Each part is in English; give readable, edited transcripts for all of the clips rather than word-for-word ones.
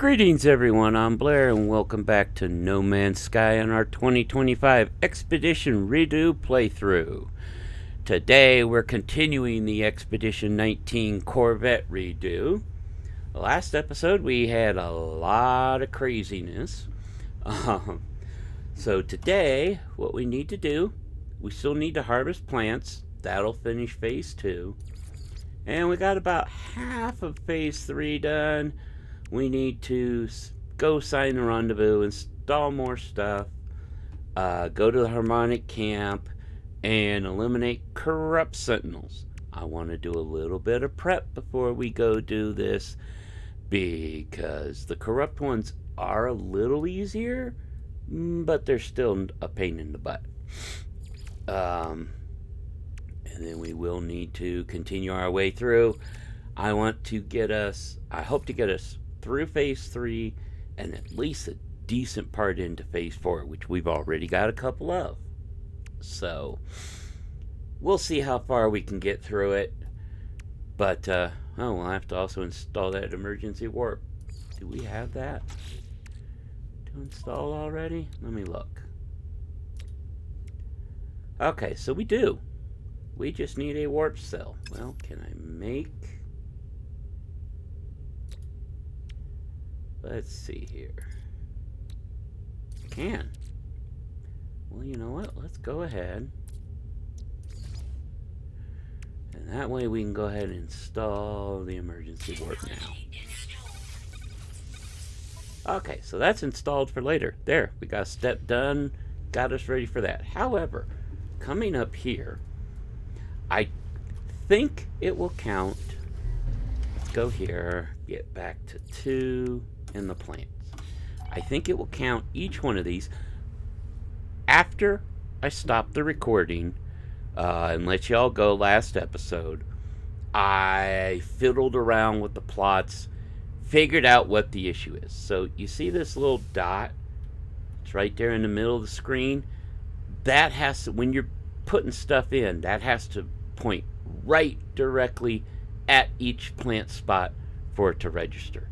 Greetings everyone, I'm Blair and welcome back to No Man's Sky on our 2025 Expedition Redo playthrough. Today we're continuing the Expedition 19 Corvette redo. The last episode we had a lot of craziness. So today what we need to do, we still need to harvest plants. That'll finish phase 2. And we got about half of phase 3 done. We need to go sign the rendezvous, install more stuff, go to the harmonic camp, and eliminate corrupt sentinels. I want to do a little bit of prep before we go do this, because the corrupt ones are a little easier, but they're still a pain in the butt. And then we will need to continue our way through. I hope to get us through phase 3 and at least a decent part into phase 4, which we've already got a couple of. So we'll see how far we can get through it. But we'll have to also install that emergency warp. Do we have that to install already? Let me look. Okay, so we do. We just need a warp cell. Well, can I make... Let's see here. Can. Well, you know what? Let's go ahead. And that way we can go ahead and install the emergency warp now. Okay, so that's installed for later. There, we got a step done. Got us ready for that. However, coming up here, I think it will count. Let's go here. Get back to 2. And the plants. I think it will count each one of these. After I stop the recording and let y'all go last episode, I fiddled around with the plots, figured out what the issue is. So you see this little dot? It's right there in the middle of the screen. That has to, when you're putting stuff in, that has to point right directly at each plant spot for it to register.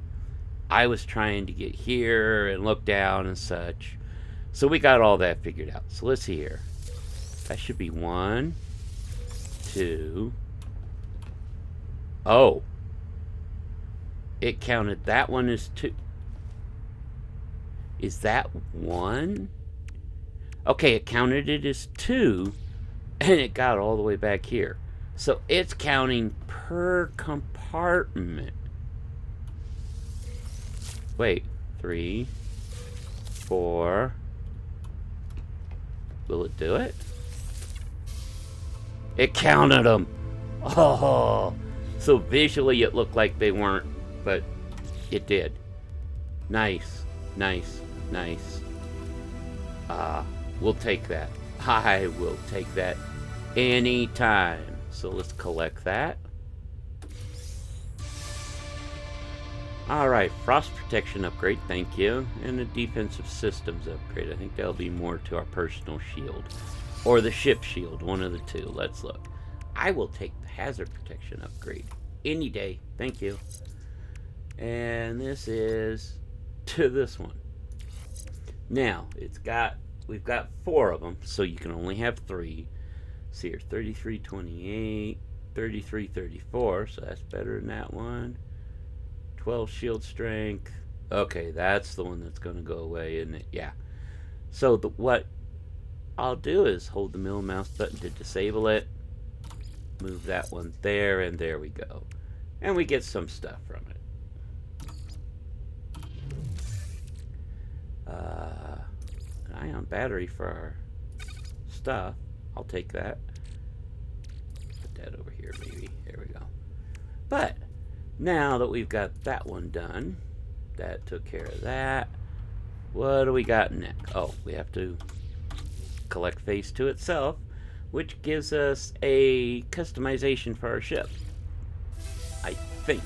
I was trying to get here and look down and such. So we got all that figured out. So let's see here. That should be 1, 2. Oh. It counted that one as 2. Is that 1? Okay, it counted it as 2. And it got all the way back here. So it's counting per compartment. Wait, 3, 4. Will it do it? It counted them. Oh, so visually it looked like they weren't, but it did. Nice, nice, nice. We'll take that. I will take that anytime. So let's collect that. Alright, frost protection upgrade, thank you. And a defensive systems upgrade. I think that'll be more to our personal shield. Or the ship shield, one of the two. Let's look. I will take the hazard protection upgrade any day, thank you. And this is to this one. Now, we've got 4 of them, so you can only have 3. See here, 3328, 3334, so that's better than that one. 12 shield strength. Okay, that's the one that's going to go away, isn't it? Yeah. So what I'll do is hold the middle mouse button to disable it. Move that one there, and there we go. And we get some stuff from it. An ion battery for our stuff. I'll take that. Put that over here, maybe. There we go. But now that we've got that one done, that took care of that. What do we got next? Oh, we have to collect phase 2 itself, which gives us a customization for our ship. I think.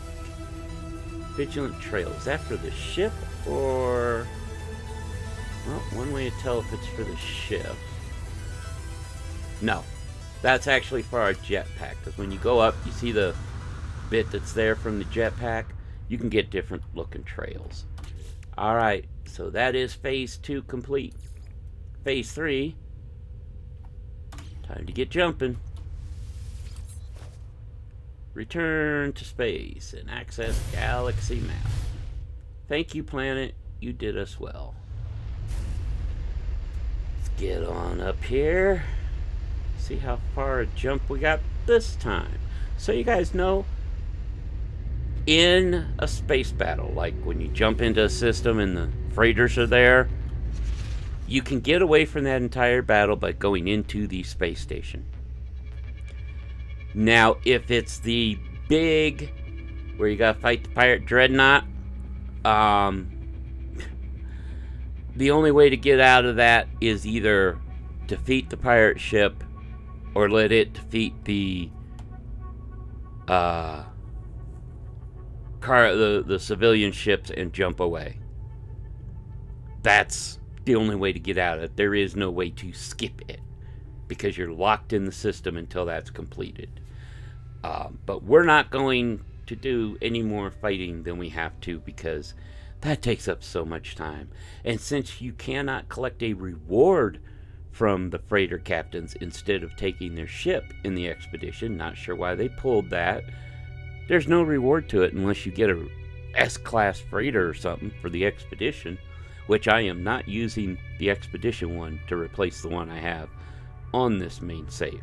Vigilant Trail. Is that for the ship or... Well, one way to tell if it's for the ship. No. That's actually for our jetpack, because when you go up, you see the bit that's there from the jetpack. You can get different looking trails. Alright, so that is phase 2 complete. Phase 3, time to get jumping. Return to space and access galaxy map. Thank you, planet. You did us well. Let's get on up here. See how far a jump we got this time. So you guys know, in a space battle, like when you jump into a system and the freighters are there, you can get away from that entire battle by going into the space station. Now, if it's the big, where you gotta fight the pirate dreadnought, the only way to get out of that is either defeat the pirate ship or let it defeat the civilian ships and jump away. That's the only way to get out of it. There is no way to skip it because you're locked in the system until that's completed. But we're not going to do any more fighting than we have to because that takes up so much time. And since you cannot collect a reward from the freighter captains instead of taking their ship in the expedition, not sure why they pulled that, there's no reward to it unless you get a S-class freighter or something for the expedition, which I am not using the expedition one to replace the one I have on this main save.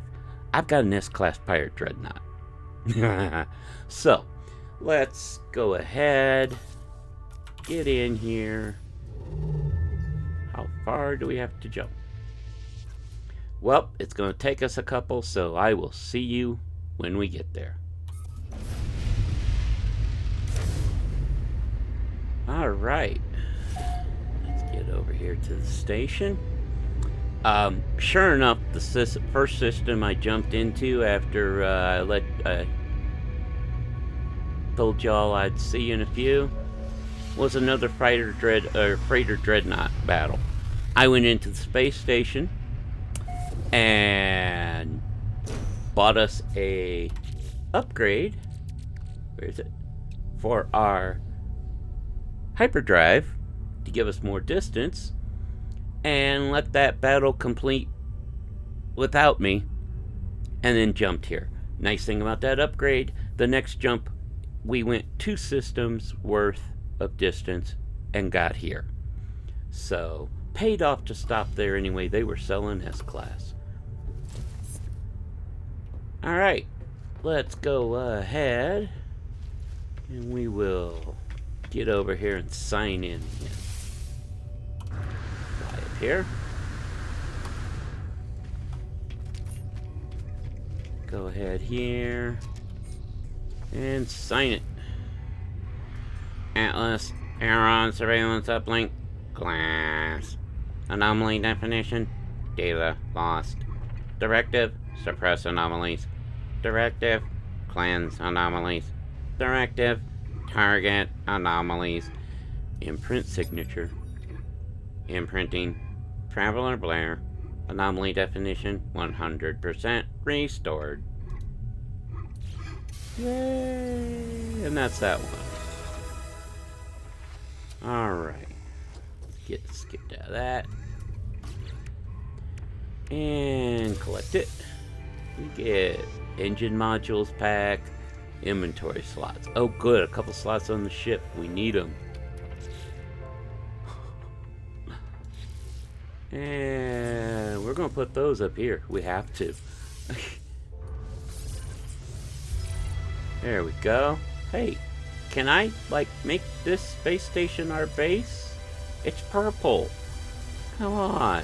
I've got an S-class pirate dreadnought. So, let's go ahead, get in here. How far do we have to jump? Well, it's going to take us a couple, so I will see you when we get there. Alright, let's get over here to the station. Sure enough, the first system I jumped into after I told y'all I'd see you in a few was another freighter dreadnought battle. I went into the space station and bought us a upgrade. Where is it? For our hyperdrive to give us more distance and let that battle complete without me, and then jumped here. Nice thing about that upgrade, the next jump we went 2 systems worth of distance and got here. So paid off to stop there anyway. They were selling S-class. Alright, let's go ahead and we will get over here and sign in again. Fly up here. Go ahead here and sign it. Atlas, Aeron, surveillance uplink, class. Anomaly definition, data lost. Directive, suppress anomalies. Directive, cleanse anomalies. Directive, target anomalies. Imprint signature. Imprinting, Traveler Blair. Anomaly definition, 100% restored. Yay! And that's that one. Alright. Get skipped out of that. And collect it. We get engine modules pack, inventory slots. Oh good, a couple slots on the ship. We need them. And we're going to put those up here. We have to. There we go. Hey, can I, like, make this space station our base? It's purple. Come on.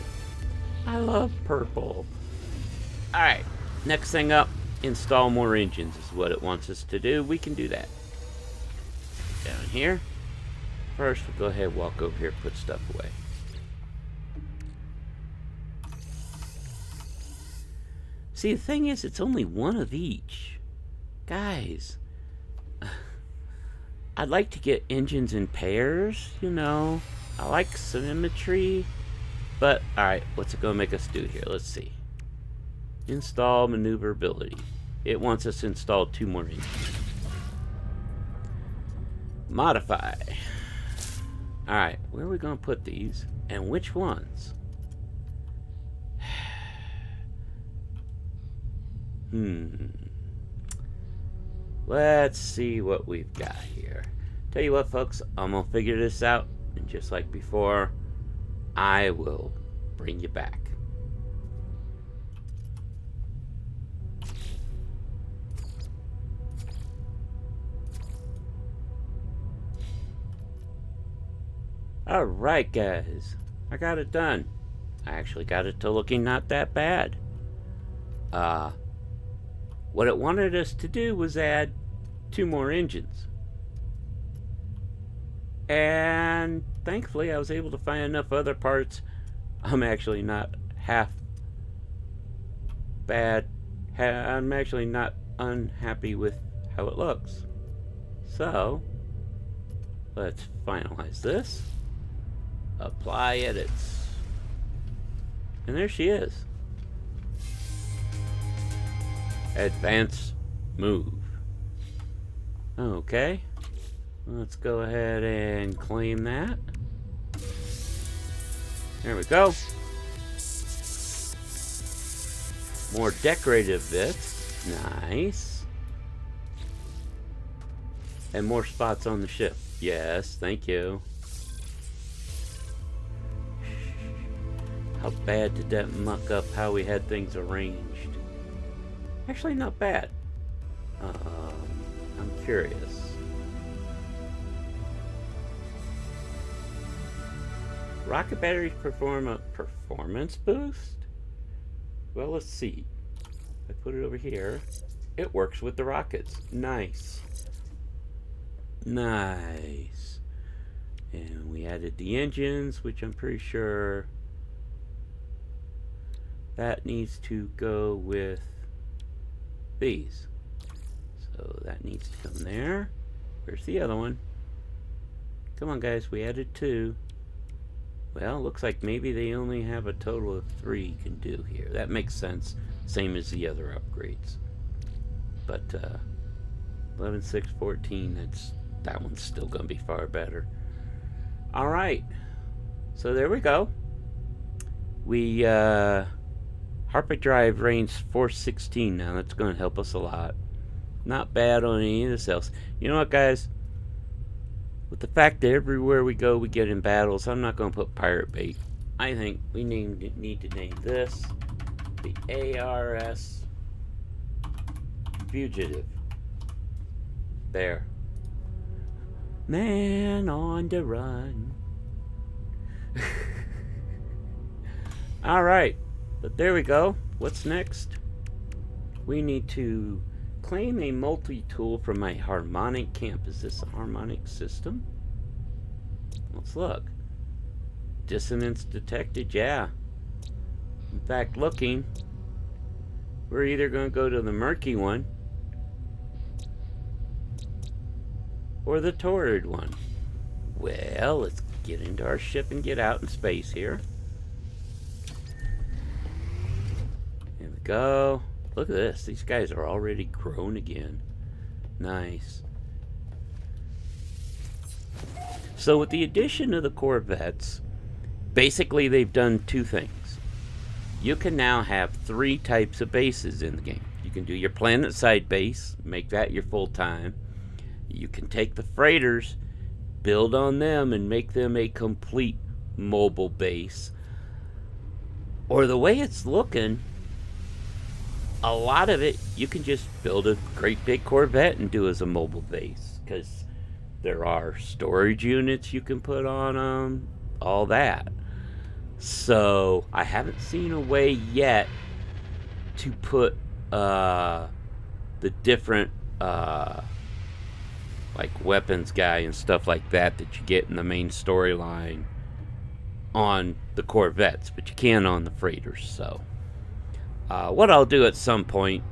I love purple. Alright, next thing up, install more engines is what it wants us to do. We can do that. Down here. First, we'll go ahead and walk over here and put stuff away. See, the thing is, it's only one of each. Guys, I'd like to get engines in pairs, you know. I like symmetry. But, alright, what's it going to make us do here? Let's see. Install maneuverability. It wants us to install 2 more engines. Modify. Alright, where are we going to put these? And which ones? Let's see what we've got here. Tell you what, folks, I'm going to figure this out. And just like before, I will bring you back. Alright, guys. I got it done. I actually got it to looking not that bad. What it wanted us to do was add 2 more engines. And thankfully I was able to find enough other parts. I'm actually not half bad. I'm actually not unhappy with how it looks. So, let's finalize this. Apply edits. And there she is. Advance move. Okay. Let's go ahead and claim that. There we go. More decorative bits. Nice. And more spots on the ship. Yes, thank you. How bad did that muck up how we had things arranged? Actually, not bad. I'm curious. Rocket batteries perform a performance boost? Well, let's see. I put it over here. It works with the rockets. Nice. Nice. And we added the engines, which I'm pretty sure that needs to go with these. So that needs to come there. Where's the other one? Come on, guys, we added 2. Well, looks like maybe they only have a total of 3 you can do here. That makes sense. Same as the other upgrades. But 11, 6, 14, that one's still going to be far better. Alright. So there we go. We hyperdrive range 416 now. That's going to help us a lot. Not bad on any of this else. You know what, guys? With the fact that everywhere we go we get in battles, I'm not going to put pirate bait. I think we need to name this the ARS Fugitive. There. Man on the run. Alright. But there we go. What's next? We need to claim a multi-tool from my harmonic camp. Is this a harmonic system? Let's look. Dissonance detected, yeah. In fact, looking, we're either going to go to the murky one or the torrid one. Well, let's get into our ship and get out in space here. There we go. Look at this. These guys are already grown again. Nice. So with the addition of the corvettes, basically they've done 2 things. You can now have 3 types of bases in the game. You can do your planet-side base, make that your full-time. You can take the freighters, build on them, and make them a complete mobile base. Or the way it's looking, a lot of it, you can just build a great big Corvette and do as a mobile base. Because there are storage units you can put on them, all that. So, I haven't seen a way yet to put the different like weapons guy and stuff like that that you get in the main storyline on the Corvettes, but you can on the freighters. So what I'll do at some point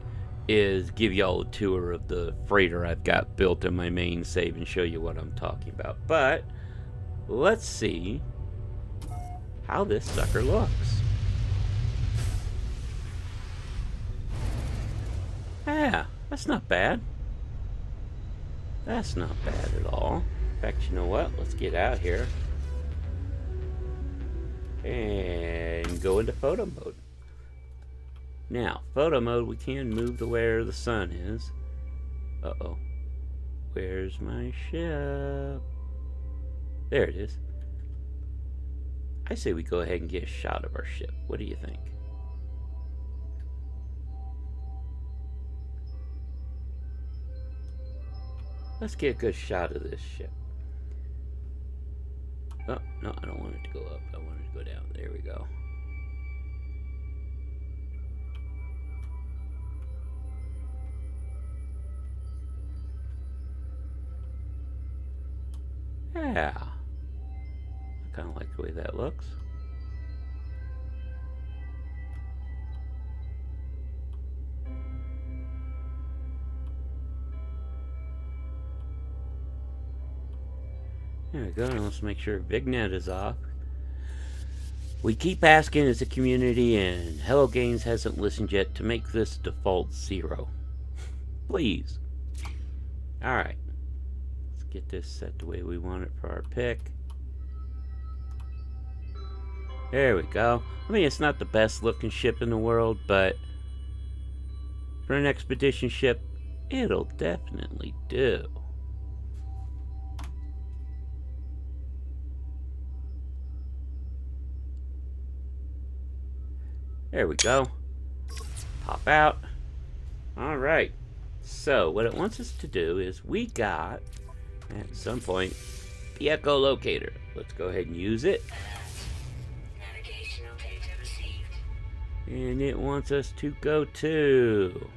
is give y'all a tour of the freighter I've got built in my main save and show you what I'm talking about. But let's see how this sucker looks. Yeah, that's not bad. That's not bad at all. In fact, you know what? Let's get out here. And go into photo mode. Now, photo mode, we can move to where the sun is. Uh-oh. Where's my ship? There it is. I say we go ahead and get a shot of our ship. What do you think? Let's get a good shot of this ship. Oh, no, I don't want it to go up. I want it to go down. There we go. Yeah. I kind of like the way that looks. There we go. Now let's make sure Vignet is off. We keep asking as a community, and Hello Games hasn't listened yet, to make this default 0. Please. Alright. Let's get this set the way we want it for our pick. There we go. I mean, it's not the best looking ship in the world, but for an expedition ship, it'll definitely do. There we go. Pop out. Alright. So, what it wants us to do is we got, at some point, the echolocator. Let's go ahead and use it. Navigational data received. And it wants us to go to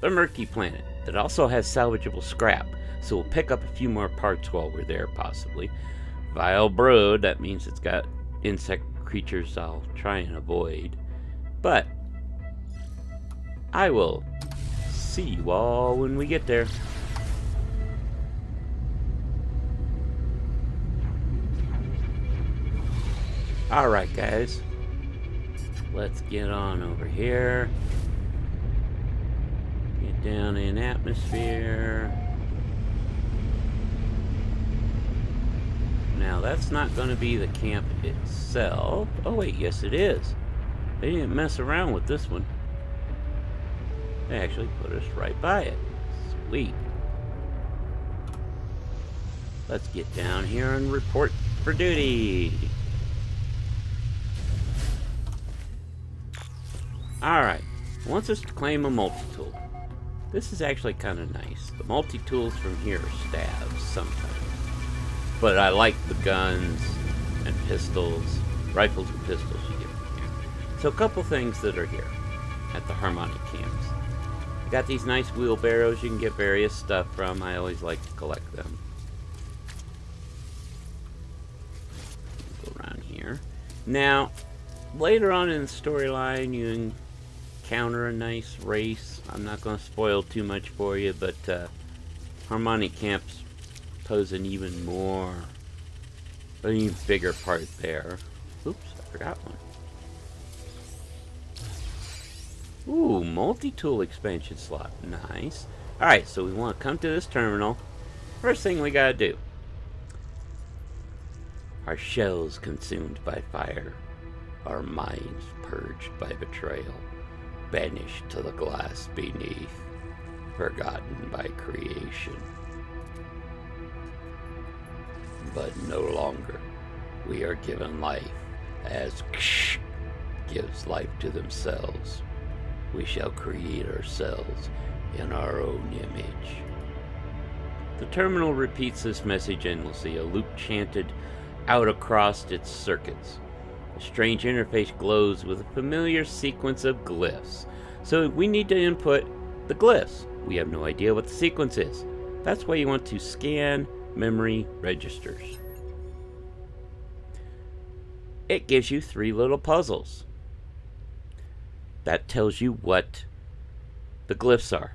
the Murky Planet that also has salvageable scrap. So we'll pick up a few more parts while we're there, possibly. Vile Brood, that means it's got insect creatures I'll try and avoid. But I will see you all when we get there. Alright guys, let's get on over here. Get down in atmosphere. Now that's not going to be the camp itself. Oh wait, yes it is. They didn't mess around with this one. They actually put us right by it. Sweet. Let's get down here and report for duty. Alright, it wants us to claim a multi-tool. This is actually kind of nice. The multi-tools from here are stabs sometimes. But I like the guns and pistols, rifles and pistols you get from here. So a couple things that are here at the Harmonic camps. You got these nice wheelbarrows you can get various stuff from. I always like to collect them. Go around here. Now, later on in the storyline, you encounter a nice race. I'm not going to spoil too much for you, but Harmonic camps pose an even bigger part there. Oops, I forgot one. Ooh, multi-tool expansion slot. Nice. Alright, so we want to come to this terminal. First thing we gotta do. Our shells consumed by fire. Our minds purged by betrayal. Banished to the glass beneath. Forgotten by creation. But no longer. We are given life as Ksh gives life to themselves. We shall create ourselves in our own image. The terminal repeats this message endlessly, a loop chanted out across its circuits. A strange interface glows with a familiar sequence of glyphs. So we need to input the glyphs. We have no idea what the sequence is. That's why you want to scan memory registers. It gives you 3 little puzzles. That tells you what the glyphs are.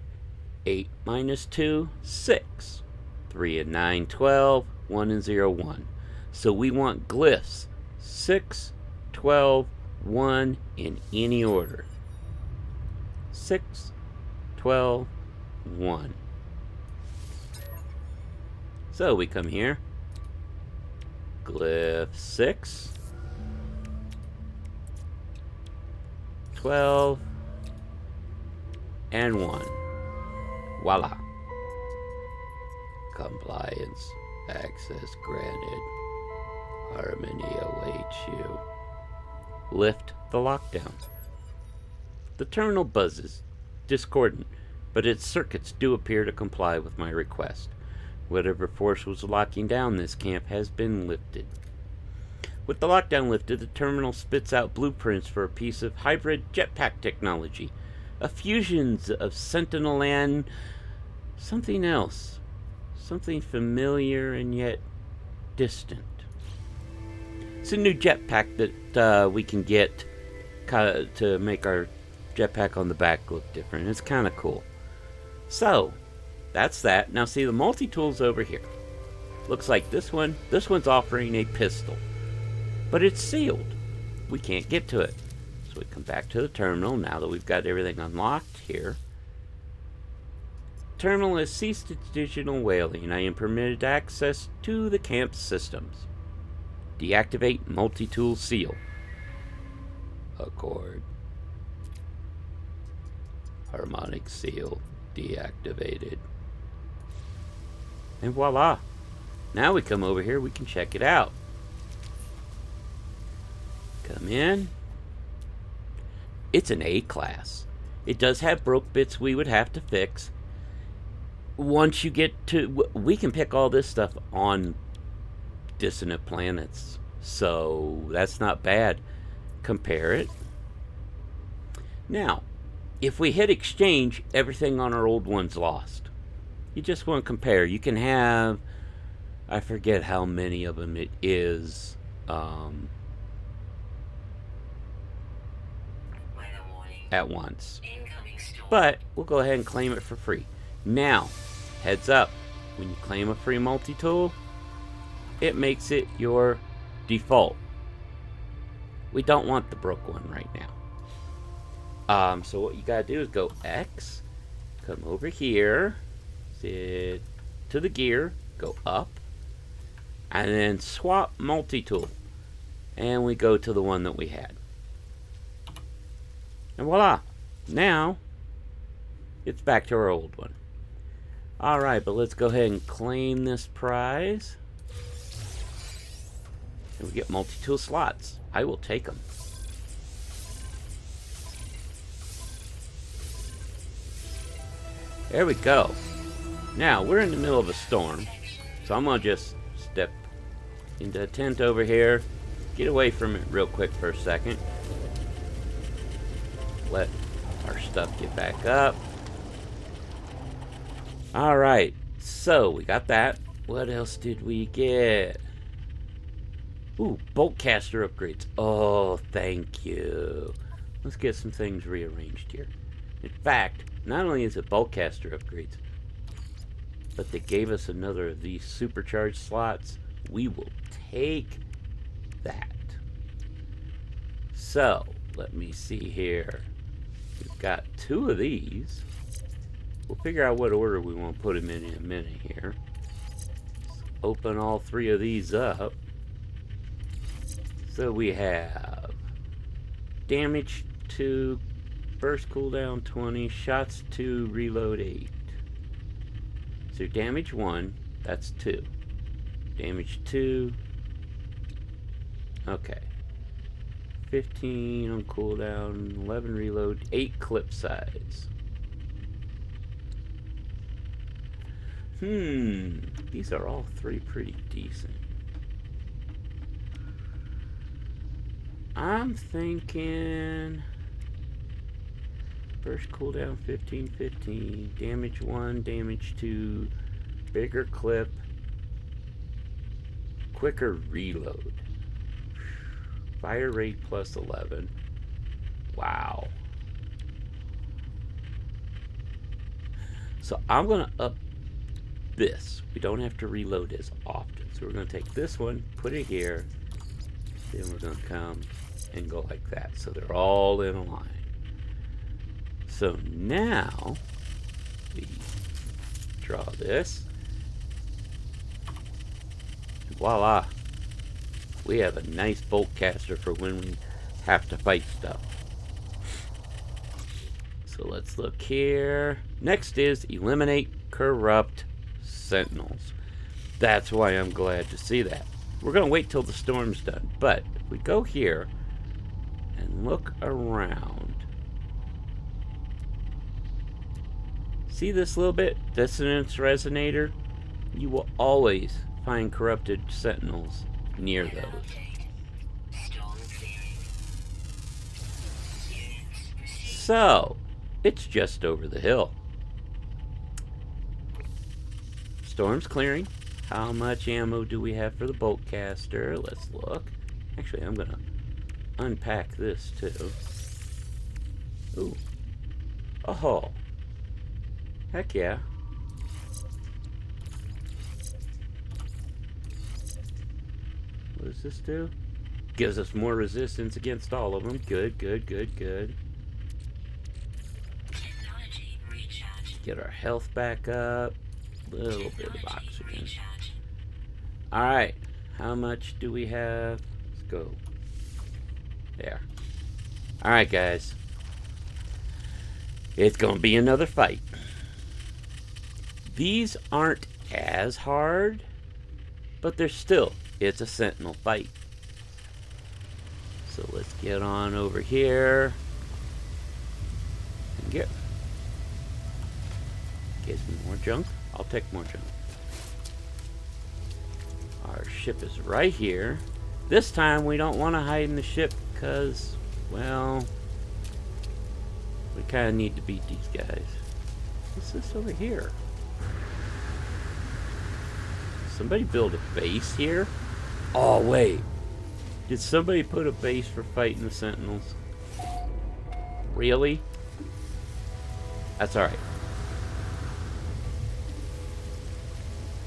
8 minus 2, 6. 3 and 9, 12. 1 and 0, 1. So we want glyphs 6, 12, 1 in any order. 6, 12, 1. So we come here. Glyph 6. 12. And 1. Voila. Compliance. Access granted. Harmony awaits you. Lift the lockdown. The terminal buzzes, discordant, but its circuits do appear to comply with my request. Whatever force was locking down this camp has been lifted. With the lockdown lifted, the terminal spits out blueprints for a piece of hybrid jetpack technology, a fusion of Sentinel and something else, something familiar and yet distant. It's a new jetpack that we can get to make our jetpack on the back look different. It's kind of cool. So, that's that. Now see, the multi-tool's over here. Looks like this one's offering a pistol. But it's sealed. We can't get to it. So we come back to the terminal now that we've got everything unlocked here. Terminal has ceased its digital whaling. I am permitted access to the camp systems. Deactivate multi-tool seal. Accord. Harmonic seal deactivated. And voila. Now we come over here, we can check it out. Come in. It's an A class. It does have broke bits we would have to fix. Once you get to... We can pick all this stuff on dissonant planets. So, that's not bad. Compare it. Now, if we hit exchange, everything on our old one's lost. You just want to compare. You can have... I forget how many of them it is. At once. But we'll go ahead and claim it for free. Now, heads up, when you claim a free multi-tool, it makes it your default. We don't want the broke one right now. So what you gotta do is go X, come over here, sit to the gear, go up, and then swap multi-tool. And we go to the one that we had. And voila! Now, it's back to our old one. Alright, but let's go ahead and claim this prize. And we get multi-tool slots. I will take them. There we go. Now, we're in the middle of a storm. So I'm going to just step into a tent over here. Get away from it real quick for a second. Let our stuff get back up. Alright, so we got that. What else did we get? Ooh, bolt caster upgrades. Oh, thank you. Let's get some things rearranged here. In fact, not only is it bolt caster upgrades, but they gave us another of these supercharged slots. We will take that. So, let me see here. We've got 2 of these. We'll figure out what order we want to put them in a minute here. Let's open all 3 of these up. So we have damage 2, burst cooldown 20, shots 2, reload 8. So damage 1, that's 2. Damage 2. Okay. 15 on cooldown, 11 reload, 8 clip size. These are all 3 pretty decent. I'm thinking burst cooldown 15, damage 1, damage 2, bigger clip, quicker reload. Fire rate plus 11. Wow. So I'm going to up this. We don't have to reload as often. So we're going to take this one, put it here, then we're going to come and go like that. So they're all in a line. So now we draw this. Voila. We have a nice bolt caster for when we have to fight stuff. So let's look here. Next is eliminate corrupt sentinels. That's why I'm glad to see that. We're going to wait till the storm's done. But if we go here and look around. See this little bit? Dissonance resonator? You will always find corrupted sentinels near those. So, it's just over the hill. Storm's clearing. How much ammo do we have for the bolt caster? Let's look. Actually, I'm gonna unpack this too. Ooh. Oh. Heck yeah. What does this do? Gives us more resistance against all of them. Good, good, good, good. Get our health back up. Little bit of oxygen. Alright. How much do we have? Let's go. There. Alright, guys. It's gonna be another fight. These aren't as hard, but they're still, it's a sentinel fight. So let's get on over here and get me more junk. I'll take more junk. Our ship is right here. This time we don't want to hide in the ship because, well, we kind of need to beat these guys. What's this over here? Somebody build a base here? Oh, wait. Did somebody put a base for fighting the sentinels? Really? That's alright.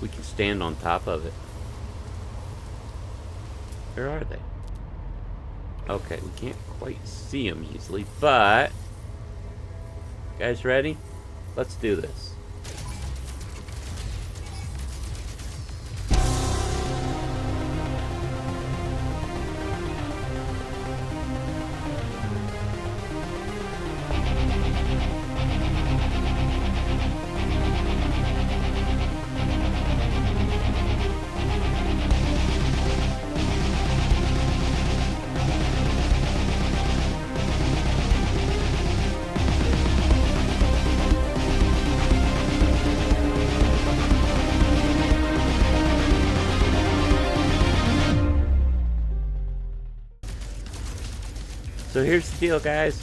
We can stand on top of it. Where are they? Okay, we can't quite see them easily, but... Guys ready? Let's do this. So here's the deal, guys.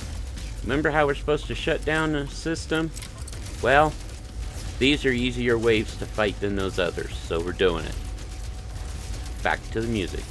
Remember how we're supposed to shut down the system? Well, these are easier waves to fight than those others, so we're doing it. Back to the music.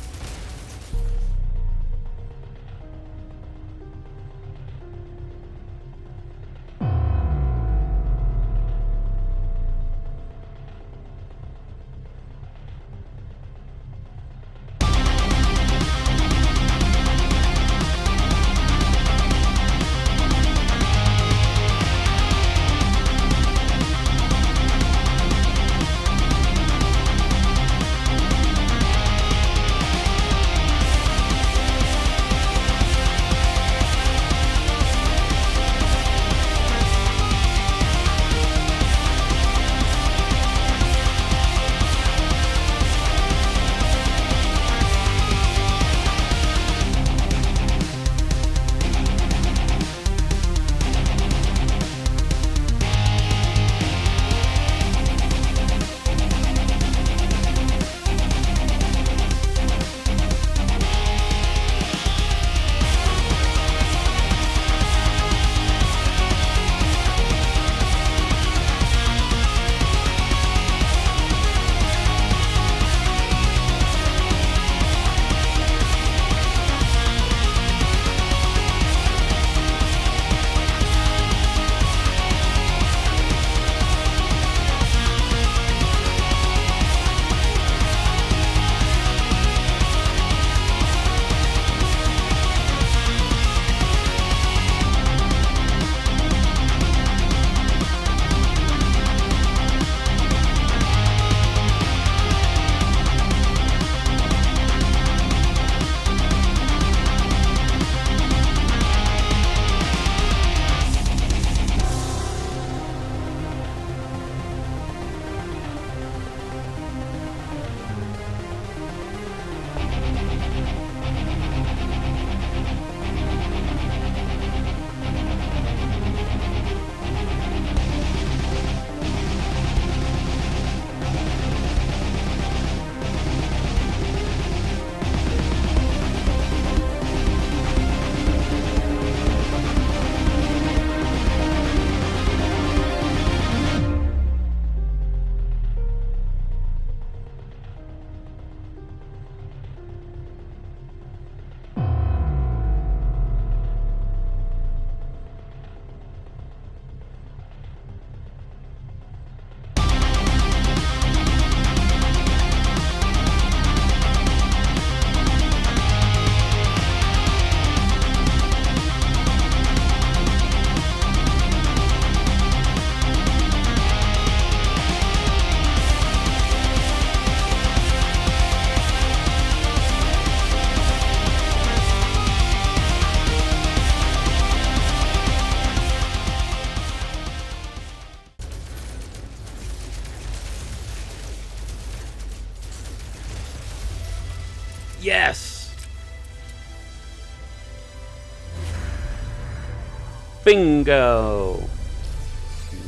Bingo!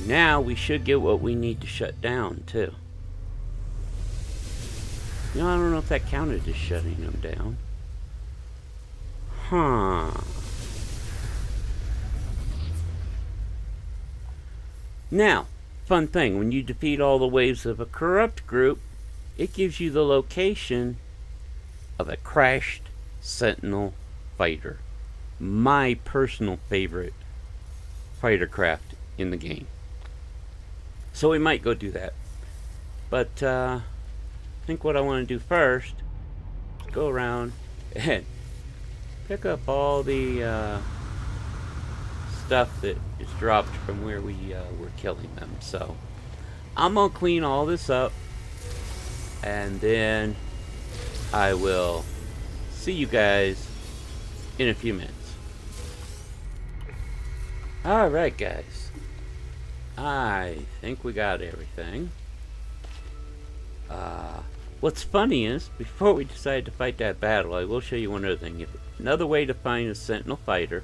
Now we should get what we need to shut down, too. You know, I don't know if that counted as shutting them down. Huh. Now, fun thing, when you defeat all the waves of a corrupt group, it gives you the location of a crashed Sentinel fighter. My personal favorite fighter craft in the game. So we might go do that. But I think what I want to do first is go around and pick up all the stuff that is dropped from where we were killing them. So I'm gonna clean all this up, and then I will see you guys in a few minutes. Alright guys, I think we got everything. What's funny is, before we decided to fight that battle, I will show you one other thing. Another way to find a Sentinel fighter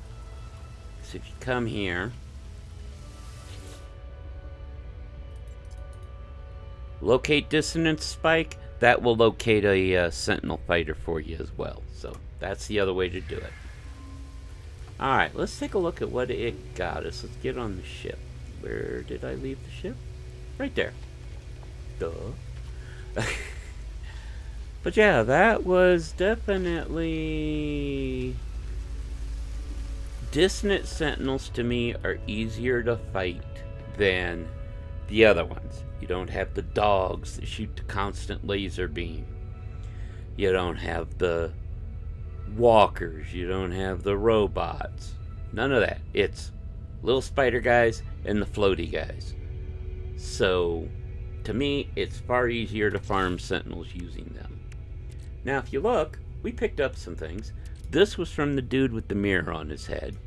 is if you come here, locate dissonance spike, that will locate a Sentinel fighter for you as well. So that's the other way to do it. Alright, let's take a look at what it got us. Let's get on the ship. Where did I leave the ship? Right there. Duh. But yeah, that was definitely... Dissonant Sentinels to me are easier to fight than the other ones. You don't have the dogs that shoot the constant laser beam. You don't have the walkers. You don't have the robots. None of that. It's little spider guys and the floaty guys. So, to me, it's far easier to farm Sentinels using them. Now, if you look, we picked up some things. This was from the dude with the mirror on his head,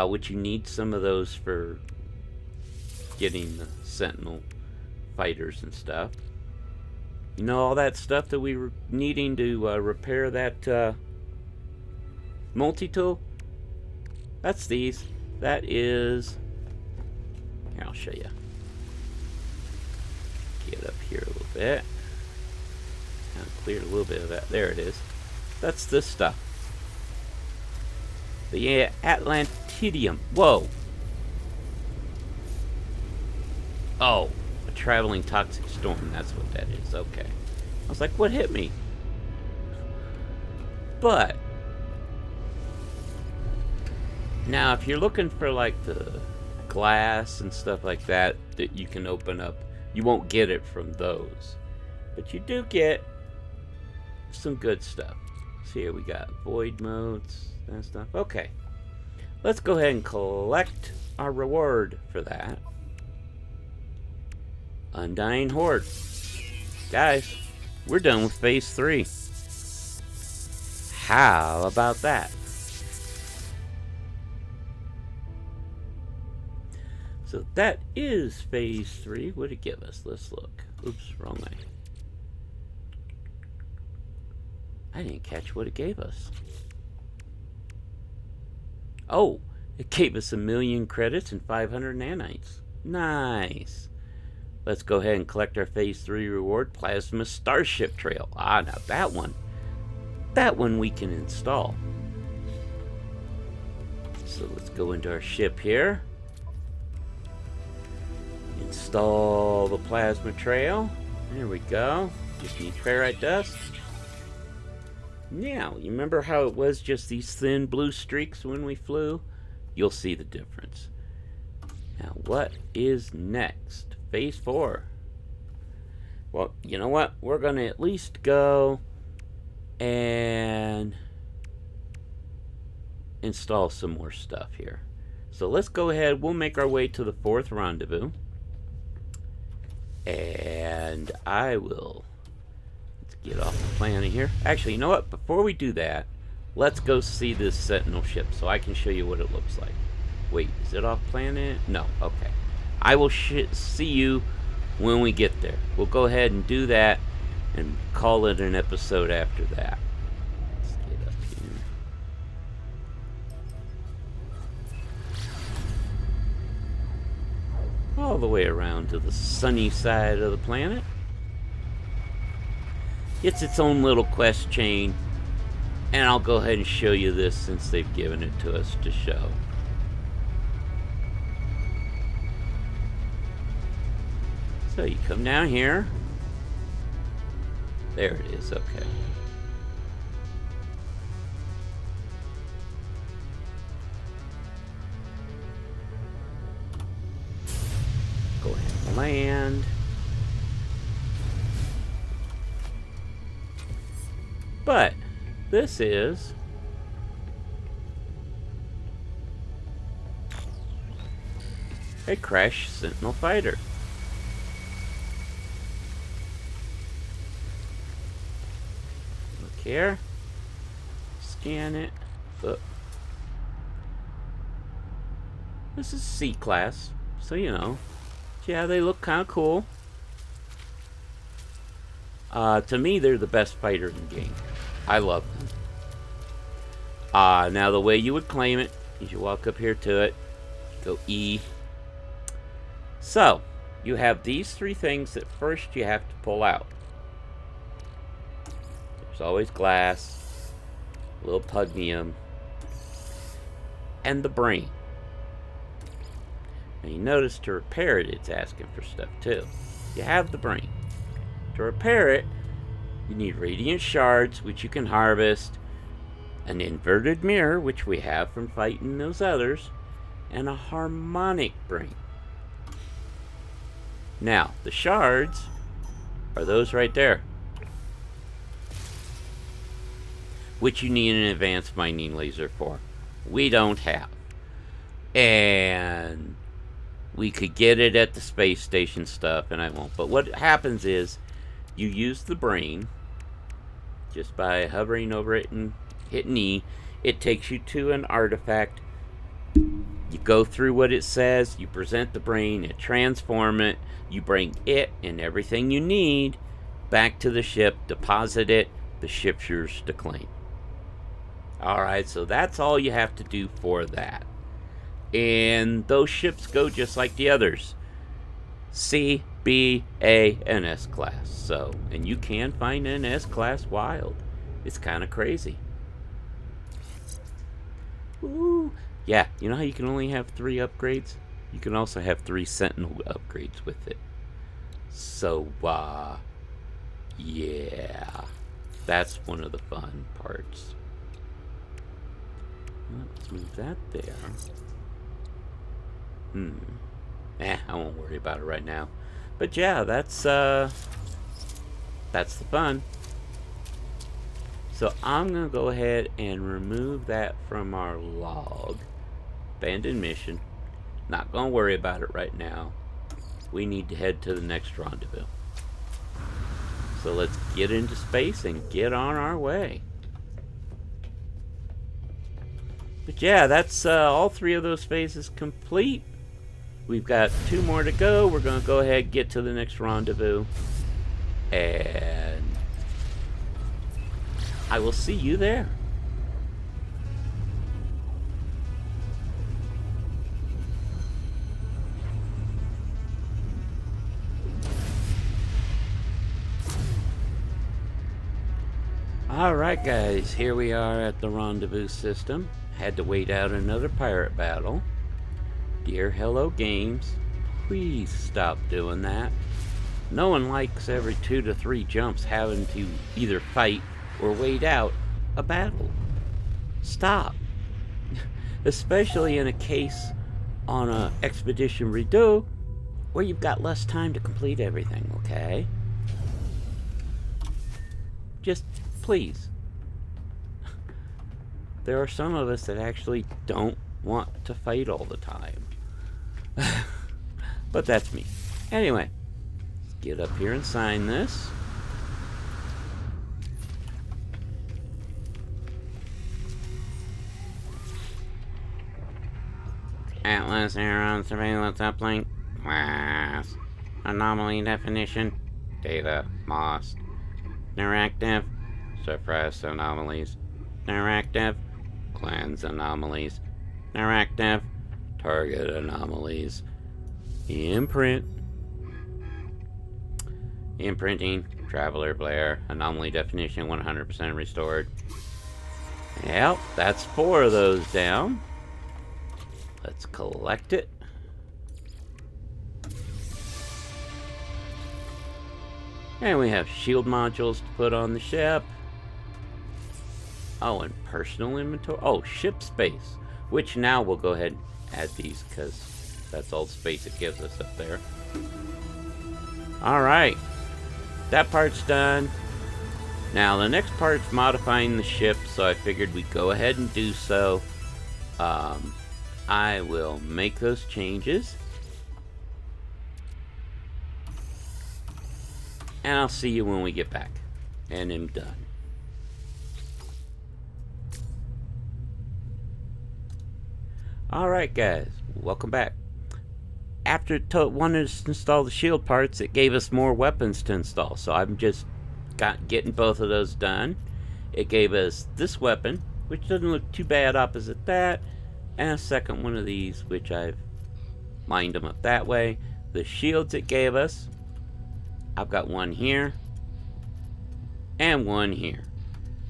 which you need some of those for getting the Sentinel fighters and stuff. You know, all that stuff that we were needing to repair that multi-tool? That's these. That is... Here, I'll show you. Get up here a little bit. Kind of cleared a little bit of that. There it is. That's this stuff. The Atlantidium. Whoa. Oh, a traveling toxic storm. That's what that is. Okay. I was like, what hit me? But now, if you're looking for like the glass and stuff like that that you can open up, you won't get it from those. But you do get some good stuff. So here we got void modes, that stuff. Okay. Let's go ahead and collect our reward for that. Undying Horde. Guys, we're done with phase 3. How about that? So that is phase 3. What did it give us? Let's look. Oops, wrong way. I didn't catch what it gave us. Oh, it gave us 1,000,000 credits and 500 nanites. Nice. Let's go ahead and collect our phase 3 reward, Plasma Starship Trail. Ah, now that one we can install. So let's go into our ship here. Install the plasma trail. There we go. Just need ferrite dust. Now, you remember how it was just these thin blue streaks when we flew? You'll see the difference. Now, what is next? Phase 4. Well, you know what? We're going to at least go and install some more stuff here. So let's go ahead. We'll make our way to the 4th rendezvous. And I will... Let's get off the planet here. Actually, you know what? Before we do that, let's go see this Sentinel ship so I can show you what it looks like. Wait, is it off planet? No, okay. I will see you when we get there. We'll go ahead and do that and call it an episode after that. Let's get up here. the way around to the sunny side of the planet. It's its own little quest chain, and I'll go ahead and show you this since they've given it to us to show. So you come down here. There it is, okay. Go ahead and land. But this is a crashed Sentinel fighter. Look here. Scan it. Look. This is C class, so you know. Yeah, they look kind of cool. To me, they're the best fighter in the game. I love them. Now the way you would claim it is you walk up here to it, go E. So, you have these three things that first you have to pull out. There's always glass, a little pugnium, and the brain. Now you notice to repair it, it's asking for stuff too. You have the brain. To repair it, you need radiant shards, which you can harvest, an inverted mirror, which we have from fighting those others, and a harmonic brain. Now, the shards are those right there, which you need an advanced mining laser for. We don't have. And we could get it at the space station stuff, and I won't. But what happens is, you use the brain just by hovering over it and hitting E. It takes you to an artifact. You go through what it says. You present the brain. It transforms it. You bring it and everything you need back to the ship. Deposit it. The ship's yours to claim. Alright, so that's all you have to do for that. And those ships go just like the others. C, B, A, and S class. So, and you can find an S class wild. It's kind of crazy. Ooh. Yeah, you know how you can only have 3 upgrades? You can also have 3 Sentinel upgrades with it. So, yeah. That's one of the fun parts. Well, let's move that there. I won't worry about it right now. But yeah, that's the fun. So I'm gonna go ahead and remove that from our log. Abandoned mission. Not gonna worry about it right now. We need to head to the next rendezvous. So let's get into space and get on our way. But yeah, that's all 3 of those phases complete. We've got 2 more to go. We're going to go ahead and get to the next rendezvous. And I will see you there. Alright guys, here we are at the rendezvous system. Had to wait out another pirate battle. Dear Hello Games, please stop doing that. No one likes every 2 to 3 jumps having to either fight or wait out a battle. Stop. Especially in a case on a Expedition Redux where you've got less time to complete everything, okay? Just please. There are some of us that actually don't want to fight all the time. But that's me. Anyway, let's get up here and sign this. Atlas Aeron Surveillance Uplink Class Anomaly Definition Data Lost Interactive Suppress Anomalies Interactive Cleanse Anomalies Interactive Target Anomalies Imprint. Imprinting. Traveler Blair. Anomaly definition 100% restored. Yep, that's 4 of those down. Let's collect it. And we have shield modules to put on the ship. Oh, and personal inventory. Oh, ship space. Which now we'll go ahead and add these because that's all the space it gives us up there. Alright. That part's done. Now the next part's modifying the ship, so I figured we'd go ahead and do so. I will make those changes. And I'll see you when we get back. And I'm done. Alright guys, welcome back. After it wanted us to install the shield parts, it gave us more weapons to install. So I'm just getting both of those done. It gave us this weapon, which doesn't look too bad opposite that. And a second one of these, which I've lined them up that way. The shields it gave us, I've got one here and one here.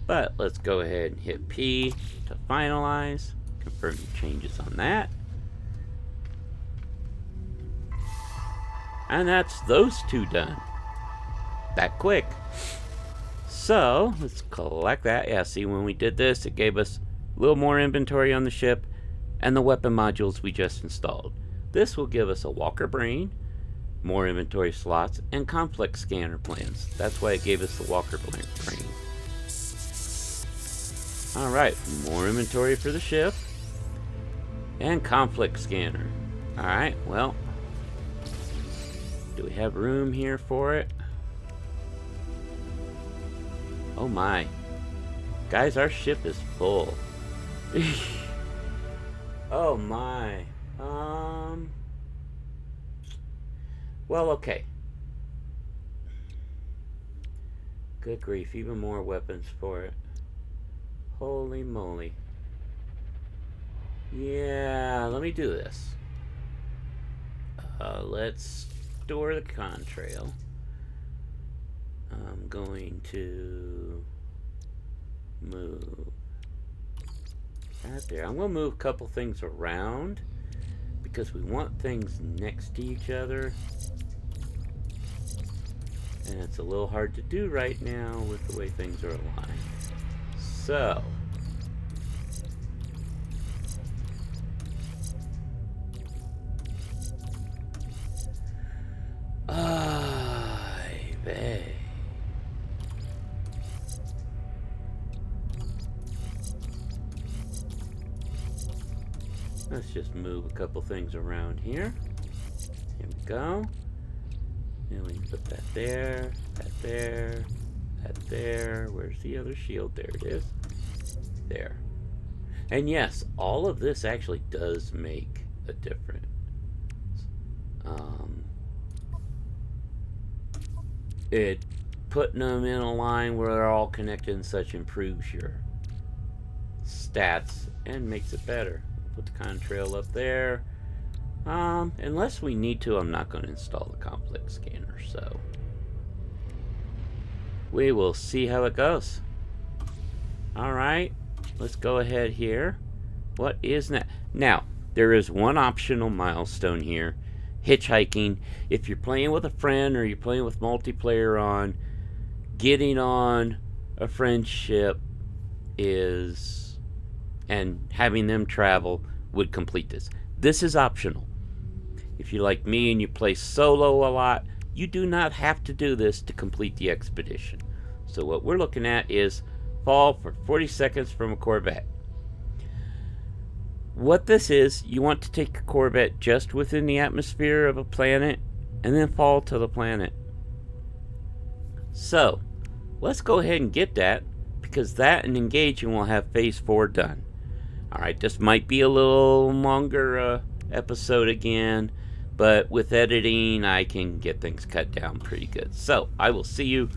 But let's go ahead and hit P to finalize. Confirm the changes on that. And that's those 2 done. That quick. So, let's collect that. Yeah, see, when we did this, it gave us a little more inventory on the ship and the weapon modules we just installed. This will give us a walker brain, more inventory slots, and complex scanner plans. That's why it gave us the walker brain. Alright, more inventory for the ship. And conflict scanner. Alright, well. Do we have room here for it? Oh my. Guys, our ship is full. Oh my. Well, okay. Good grief, even more weapons for it. Holy moly. Yeah, let me do this. Let's store the contrail. I'm going to move that there. I'm going to move a couple things around because we want things next to each other. And it's a little hard to do right now with the way things are aligned. So, babe. Let's just move a couple things around here. Here we go. And we can put that there, that there, that there. Where's the other shield? There it is. There. And yes, all of this actually does make a difference. Putting them in a line where they're all connected and such improves your stats and makes it better. Put the contrail up there. Unless we need to, I'm not going to install the complex scanner, so we will see how it goes. Alright, let's go ahead here. What is that? Now, there is one optional milestone here. Hitchhiking. If you're playing with a friend or you're playing with multiplayer on, getting on a friendship is, and having them travel would complete this. This is optional. If you're like me and you play solo a lot, you do not have to do this to complete the expedition. So what we're looking at is fall for 40 seconds from a corvette. What this is, you want to take a corvette just within the atmosphere of a planet and then fall to the planet. So, let's go ahead and get that, because that and engaging will have phase 4 done. Alright, this might be a little longer episode again, but with editing I can get things cut down pretty good. So, I will see you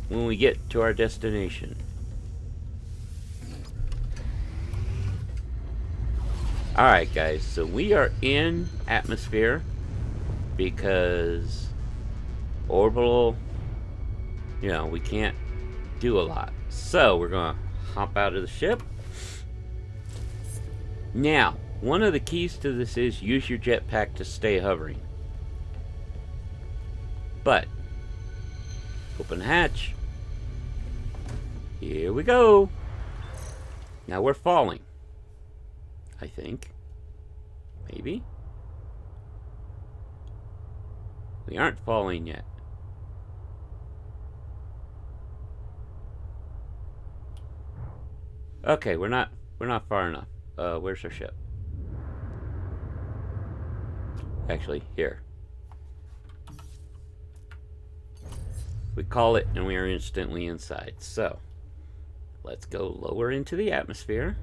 when we get to our destination. Alright guys, so we are in atmosphere. because orbital, you know, we can't do a lot. So we're gonna hop out of the ship. Now, one of the keys to this is use your jetpack to stay hovering. But open hatch. Here we go. Now we're falling. I think. Maybe. We aren't falling yet. Okay, we're not far enough. Where's our ship? Actually, here. We call it and we are instantly inside. So, let's go lower into the atmosphere.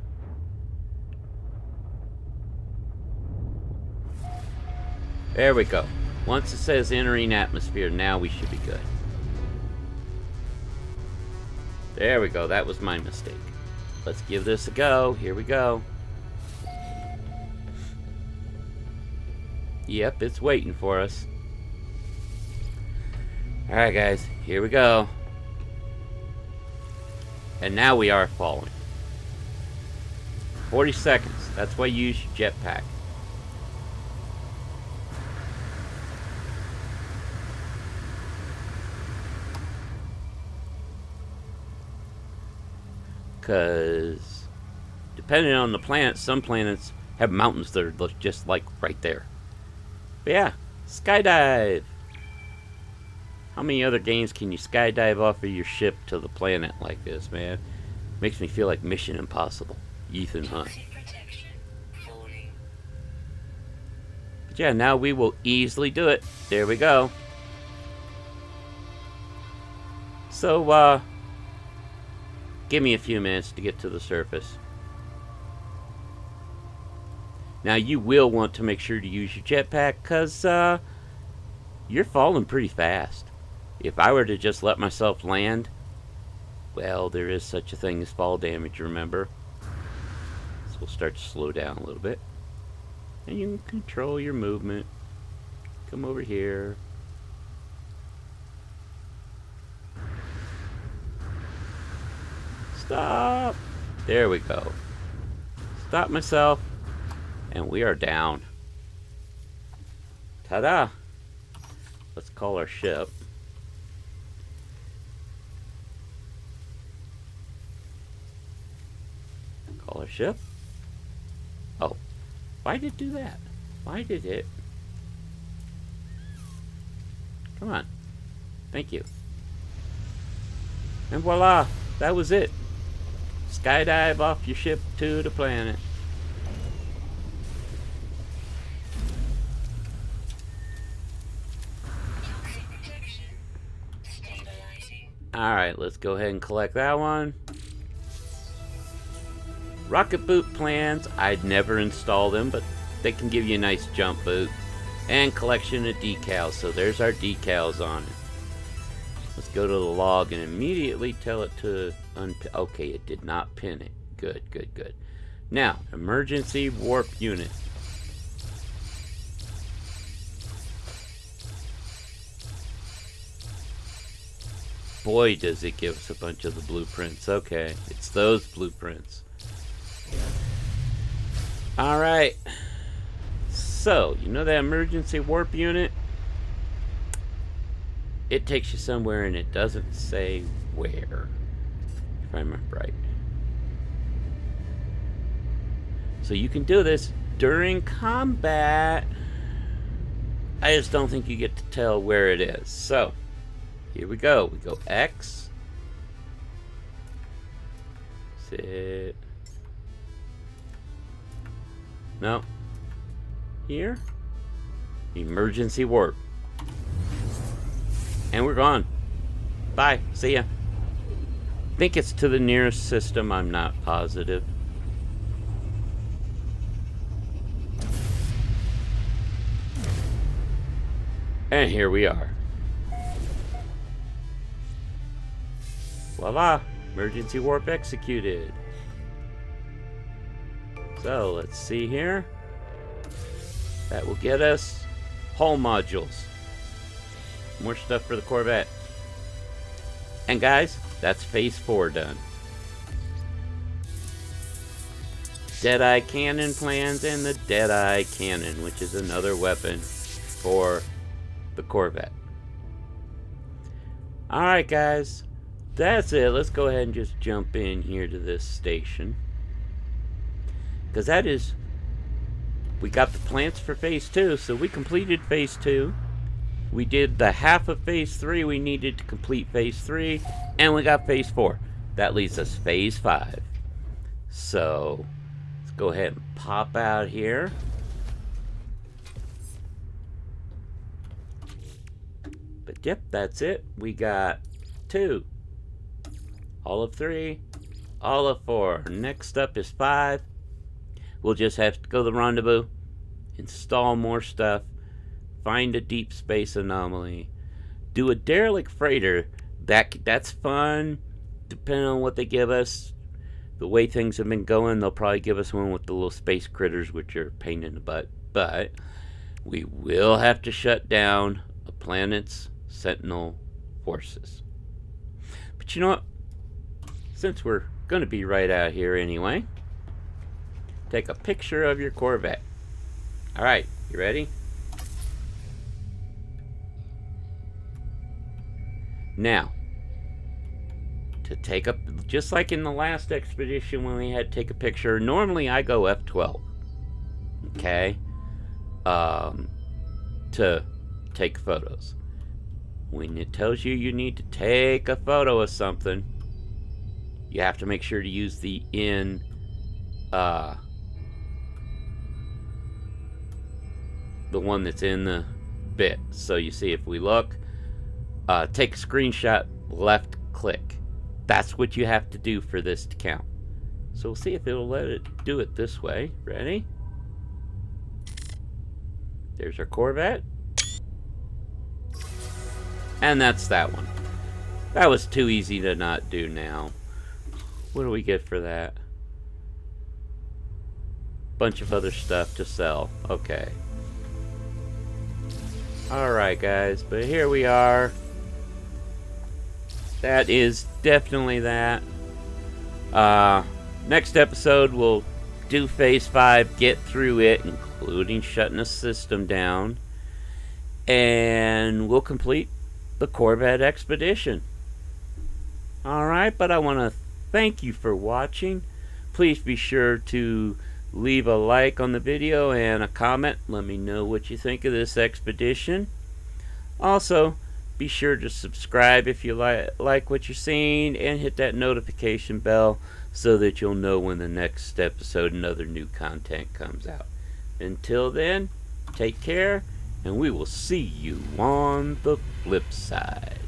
There we go. Once it says entering atmosphere, now we should be good. There we go. That was my mistake. Let's give this a go. Here we go. Yep, it's waiting for us. Alright guys, here we go. And now we are falling. 40 seconds. That's why you use your jetpack. Because depending on the planet, some planets have mountains that are just like right there. But yeah, skydive. How many other games can you skydive off of your ship to the planet like this, man? Makes me feel like Mission Impossible. Ethan Hunt. But yeah, now we will easily do it. There we go. So, give me a few minutes to get to the surface. Now, you will want to make sure to use your jetpack because you're falling pretty fast. If I were to just let myself land, well, there is such a thing as fall damage, remember? So we'll start to slow down a little bit. And you can control your movement. Come over here. Stop! There we go. Stop myself. And we are down. Ta-da! Let's call our ship. Call our ship. Oh. Why did it do that? Why did it? Come on. Thank you. And voila! That was it. Skydive off your ship to the planet. Alright, let's go ahead and collect that one. Rocket boot plans, I'd never install them, but they can give you a nice jump boot. And collection of decals, so there's our decals on it. Let's go to the log and immediately tell it to unpin. Okay, it did not pin it. Good, good, good. Now, emergency warp unit. Boy, does it give us a bunch of the blueprints. Okay, it's those blueprints. Alright. So, you know that emergency warp unit? It takes you somewhere and it doesn't say where. If I remember right. So you can do this during combat. I just don't think you get to tell where it is. So, here we go. We go X. Sit. No. Here. Emergency warp. And we're gone. Bye. See ya. Think it's to the nearest system. I'm not positive. And here we are. Voila! Emergency warp executed. So, let's see here. That will get us hull modules. More stuff for the Corvette. And guys, that's phase 4 done. Deadeye cannon plans and the Deadeye cannon, which is another weapon for the Corvette. Alright guys, that's it. Let's go ahead and just jump in here to this station. Because that is, we got the plants for phase 2, so we completed phase 2. We did the half of phase 3 we needed to complete phase 3, and we got phase 4. That leaves us phase 5. So, let's go ahead and pop out here. But yep, that's it. We got 2. All of 3. All of 4. Next up is 5. We'll just have to go to the rendezvous, install more stuff, find a deep space anomaly, do a derelict freighter. That's fun, depending on what they give us. The way things have been going, they'll probably give us one with the little space critters, which are a pain in the butt. But we will have to shut down a planet's Sentinel forces. But you know what? Since we're going to be right out here anyway, take a picture of your Corvette. Alright, you ready? Now, to take up, just like in the last expedition when we had to take a picture, normally I go F12. Okay? To take photos. When it tells you you need to take a photo of something, you have to make sure to use the the one that's in the bit. So you see, if we look, take a screenshot, left click. That's what you have to do for this to count. So we'll see if it'll let it do it this way. Ready? There's our Corvette. And that's that one. That was too easy to not do now. What do we get for that? Bunch of other stuff to sell. Okay. Alright guys, but here we are. That is definitely that. Next episode we'll do phase 5, get through it, including shutting the system down. And we'll complete the Corvette expedition. Alright, but I want to thank you for watching. Please be sure to leave a like on the video and a comment. Let me know what you think of this expedition. Also, be sure to subscribe if you like what you're seeing, and hit that notification bell so that you'll know when the next episode and other new content comes out. Until then, take care, and we will see you on the flip side.